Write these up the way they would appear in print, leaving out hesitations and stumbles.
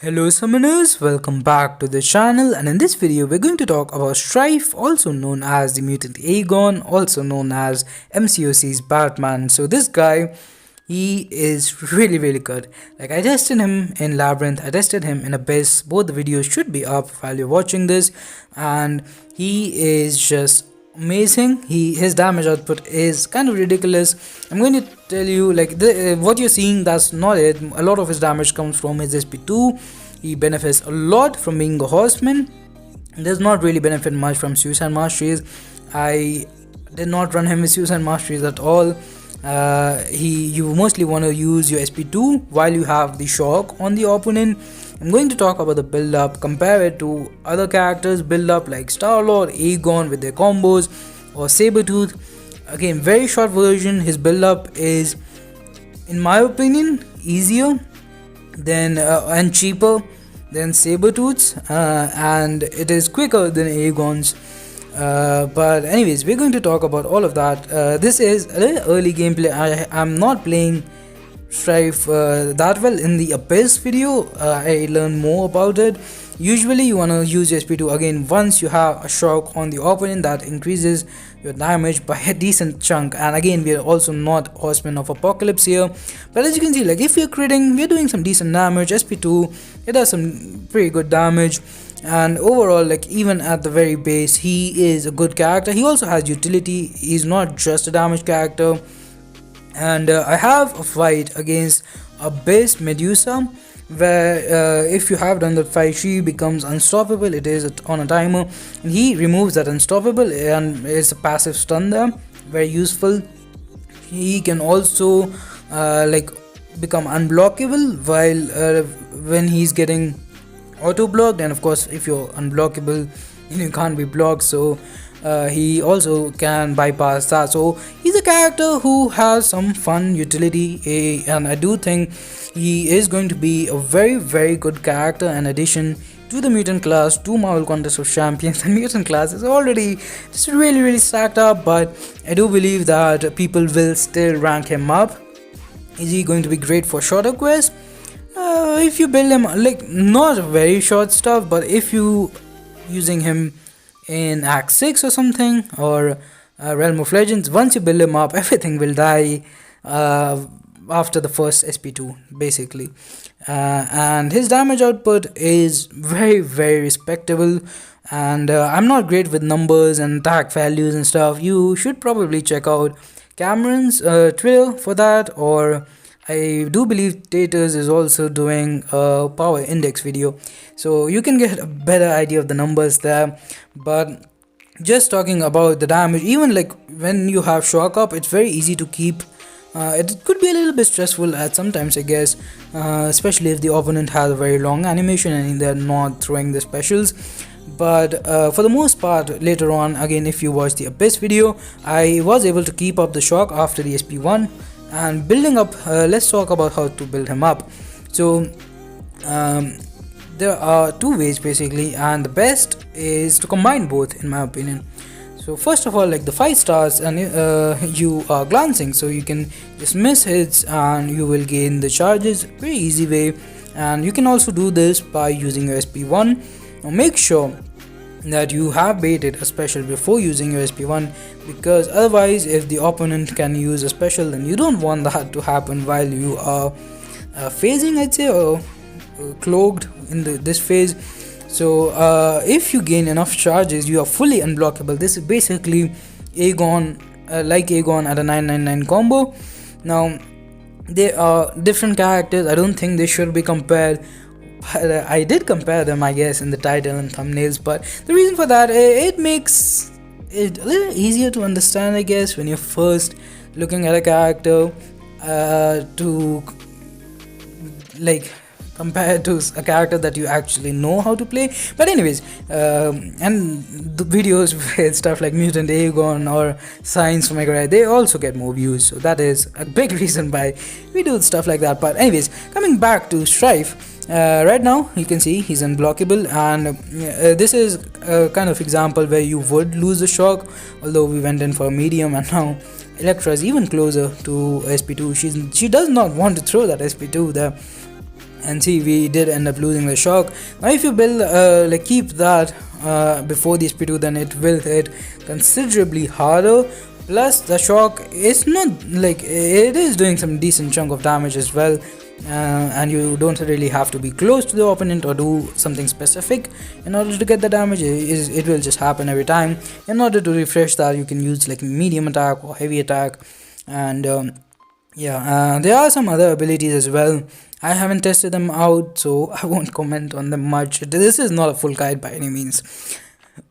Hello summoners, welcome back to the channel, and in this video we're going to talk about Stryfe, also known as the Mutant Aegon, also known as MCOC's Batman. So this guy, he is really good. Like, I tested him in Labyrinth, I tested him in Abyss. Both the videos should be up while you're watching this, and he is just amazing. His damage output is kind of ridiculous. I'm going to tell you, like, what you're seeing, that's not it. A lot of his damage comes from his SP2. He benefits a lot from being a Horseman. Does not really benefit much from Suicide Masteries. I did not run him with Suicide Masteries at all. You mostly want to use your SP2 while you have the shock on the opponent. I'm going to talk about the build up, compare it to other characters build up like Star-Lord, Aegon with their combos, or Sabretooth. Again, very short version. His build up is, in my opinion, easier than and cheaper than Sabretooth's, and it is quicker than Aegon's. But anyways, we're going to talk about all of that. This is a little early gameplay. I'm not playing Stryfe that well. In the Abyss video, I learned more about it. Usually you want to use your SP2 again once you have a shock on the opponent that increases your damage by a decent chunk. And again, we are also not Horsemen of Apocalypse here, but as you can see, like, if you're critting, we're doing some decent damage. SP2, it does some pretty good damage, and overall, like, even at the very base, he is a good character. He also has utility. He's not just a damage character. And I have a fight against Abyss Medusa, where if you have done that fight, she becomes unstoppable. It is on a timer, and he removes that unstoppable, and it's a passive stun there, very useful. He can also like, become unblockable while when he's getting auto blocked, and of course if you're unblockable you can't be blocked, so he also can bypass that. So he's a character who has some fun utility, and I do think he is going to be a very good character and addition to the mutant class, to Marvel Contest of Champions. And mutant class is already just really stacked up, but I do believe that people will still rank him up. Is he going to be great for shorter quests? If you build him, like, not very short stuff, but if you using him in Act 6 or something, or Realm of Legends, once you build him up, everything will die after the first SP2 basically. And his damage output is very respectable, and I'm not great with numbers and attack values and stuff. You should probably check out Cameron's Twitter for that, or I do believe Taters is also doing a power index video, so you can get a better idea of the numbers there. But just talking about the damage, even like when you have shock up, it's very easy to keep. It could be a little bit stressful at sometimes, I guess, especially if the opponent has a very long animation and they're not throwing the specials. But for the most part, later on, again, if you watch the Abyss video, I was able to keep up the shock after the SP1. And building up, let's talk about how to build him up. So there are two ways basically, and the best is to combine both, in my opinion. So first of all, like, the fight starts and you are glancing, so you can just miss hits and you will gain the charges, very easy way. And you can also do this by using your SP1. Now make sure that you have baited a special before using your SP1, because otherwise if the opponent can use a special, then you don't want that to happen while you are phasing, I'd say, or cloaked in this phase. So if you gain enough charges, you are fully unblockable. This is basically Aegon, like Aegon at a 999 combo. Now they are different characters. I don't think they should be compared. I did compare them, I guess, in the title and thumbnails, but the reason for that, it makes it a little easier to understand, I guess, when you're first looking at a character, to, like, compare to a character that you actually know how to play. But anyways, and the videos with stuff like Mutant Aegon or Science from Mcoc, they also get more views, so that is a big reason why we do stuff like that. But anyways, coming back to Stryfe, right now you can see he's unblockable, and this is a kind of example where you would lose the shock, although we went in for a medium, and now Electra is even closer to SP2. She does not want to throw that SP2 there. and see, we did end up losing the shock. Now if you build like keep that before the SP2, then it will hit considerably harder. Plus the shock is not like, it is doing some decent chunk of damage as well, and you don't really have to be close to the opponent or do something specific in order to get the damage. It will just happen every time. In order to refresh that, you can use like medium attack or heavy attack, and there are some other abilities as well. I haven't tested them out, so I won't comment on them much. This is not a full guide by any means.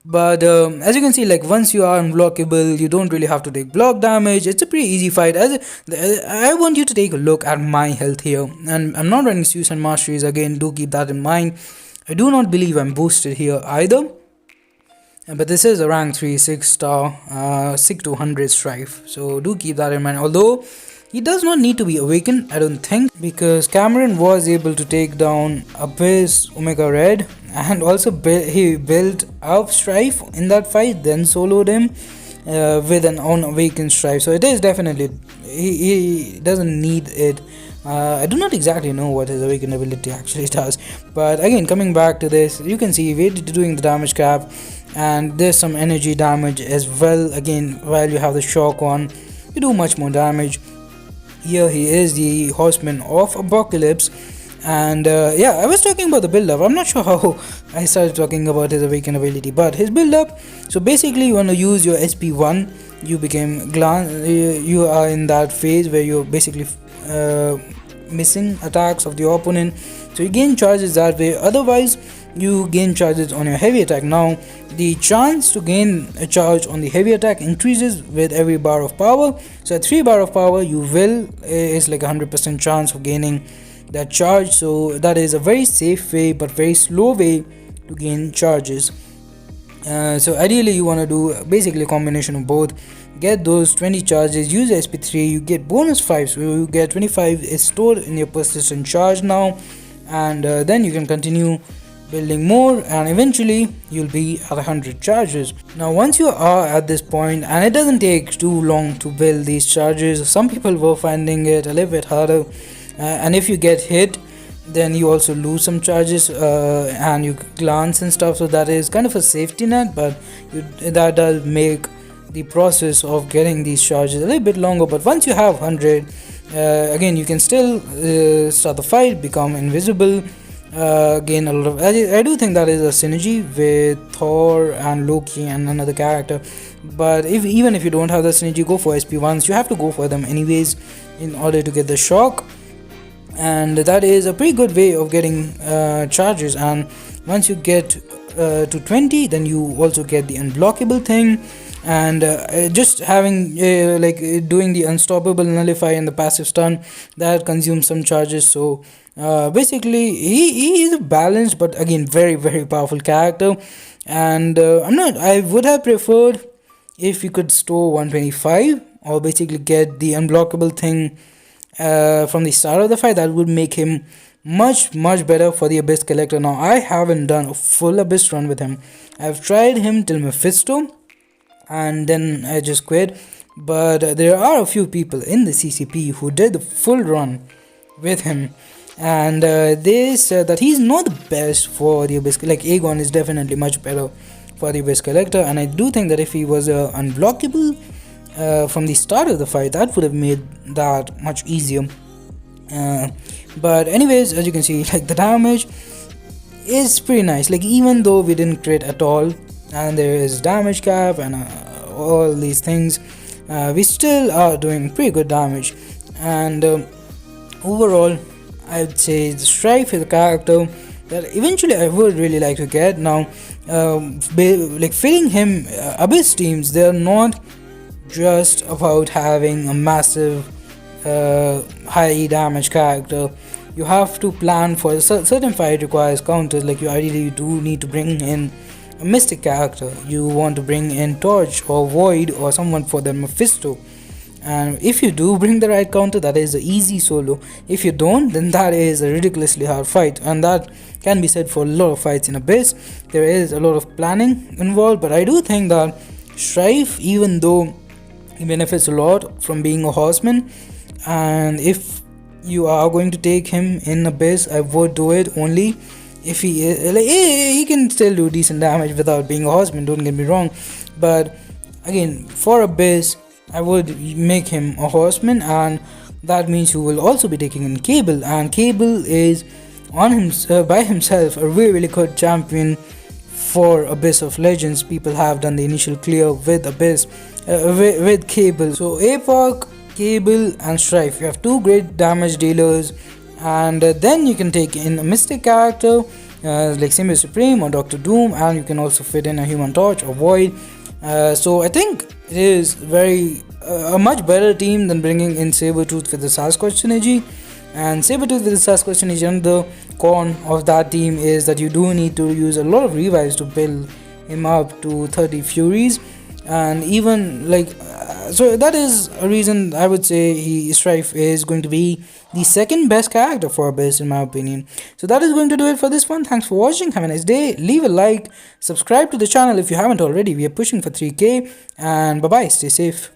But as you can see, like once you are unblockable, you don't really have to take block damage. It's a pretty easy fight. I want you to take a look at my health here, and I'm not running Zeus and masteries again. Do keep that in mind. I do not believe I'm boosted here either, but this is a rank 3 6 star 6 to 100 Stryfe, so do keep that in mind. Although he does not need to be awakened, I don't think, because Cameron was able to take down Abyss, Omega Red, and also he built up Stryfe in that fight, then soloed him with an unawakened Stryfe. So it is definitely, he doesn't need it. I do not exactly know what his awakened ability actually does, but again, coming back to this, you can see we're doing the damage cap, and there's some energy damage as well. Again, while you have the shock on, you do much more damage. Here he is, the Horsemen of Apocalypse, and I was talking about the build up. I'm not sure how I started talking about his awakened ability, but his build up, so basically you want to use your SP1. You became you are in that phase where you're basically missing attacks of the opponent, so you gain charges that way. Otherwise you gain charges on your heavy attack. Now the chance to gain a charge on the heavy attack increases with every bar of power. So at 3 bar of power, you will is like 100% chance of gaining that charge. So that is a very safe way but very slow way to gain charges. So ideally you want to do basically a combination of both. Get those 20 charges, use SP3, you get bonus 5, so you get 25 is stored in your persistent charge now, and then you can continue building more, and eventually you'll be at 100 charges. Now once you are at this point, and it doesn't take too long to build these charges, some people were finding it a little bit harder, and if you get hit, then you also lose some charges, and you glance and stuff, so that is kind of a safety net, but that does make the process of getting these charges a little bit longer. But once you have 100, again, you can still start the fight, become invisible, gain a lot of. I do think that is a synergy with Thor and Loki and another character, but even if you don't have the synergy, go for SP1s. You have to go for them anyways in order to get the shock, and that is a pretty good way of getting charges. And once you get to 20, then you also get the unblockable thing, and just having doing the unstoppable nullify and the passive stun, that consumes some charges. So basically he is a balanced but again very very powerful character, and I would have preferred if you could store 125 or basically get the unblockable thing from the start of the fight. That would make him much better for the Abyss collector. Now I haven't done a full Abyss run with him. I've tried him till Mephisto, and then I just quit. But there are a few people in the CCP who did the full run with him, and they said that he's not the best for the Abyss. Like Aegon is definitely much better for the Abyss collector, and I do think that if he was unblockable from the start of the fight, that would have made that much easier. But anyways, as you can see, like the damage is pretty nice. Like even though we didn't crit at all, and there is damage cap and all these things, we still are doing pretty good damage. And overall, I would say the Stryfe is a character that eventually I would really like to get. Now like filling him Abyss teams, they're not just about having a massive high damage character. You have to plan for a certain fight requires counters. Like you ideally do need to bring in a mystic character. You want to bring in Torch or Void or someone for the Mephisto, and if you do bring the right counter, that is an easy solo. If you don't, then that is a ridiculously hard fight, and that can be said for a lot of fights in Abyss. There is a lot of planning involved, but I do think that Stryfe, even though he benefits a lot from being a horseman, and if you are going to take him in Abyss, I would do it only if he is like he can still do decent damage without being a horseman, don't get me wrong, but again for Abyss I would make him a horseman, and that means you will also be taking in Cable, and Cable is on him by himself a really good champion for Abyss of Legends. People have done the initial clear with Abyss with Cable. So Apoc, Cable and Stryfe, you have two great damage dealers, and then you can take in a mystic character like Symbiote Supreme or Doctor Doom, and you can also fit in a Human Torch or Void. So I think it is very a much better team than bringing in Sabretooth with the Sasquatch synergy. And Sabretooth with the Sasquatch synergy, another con of that team is that you do need to use a lot of revives to build him up to 30 Furies, and even like so that is a reason I would say Stryfe is going to be the second best character for Abyss in my opinion. So that is going to do it for this one. Thanks for watching, have a nice day, leave a like, subscribe to the channel if you haven't already. We are pushing for 3k, and bye bye, stay safe.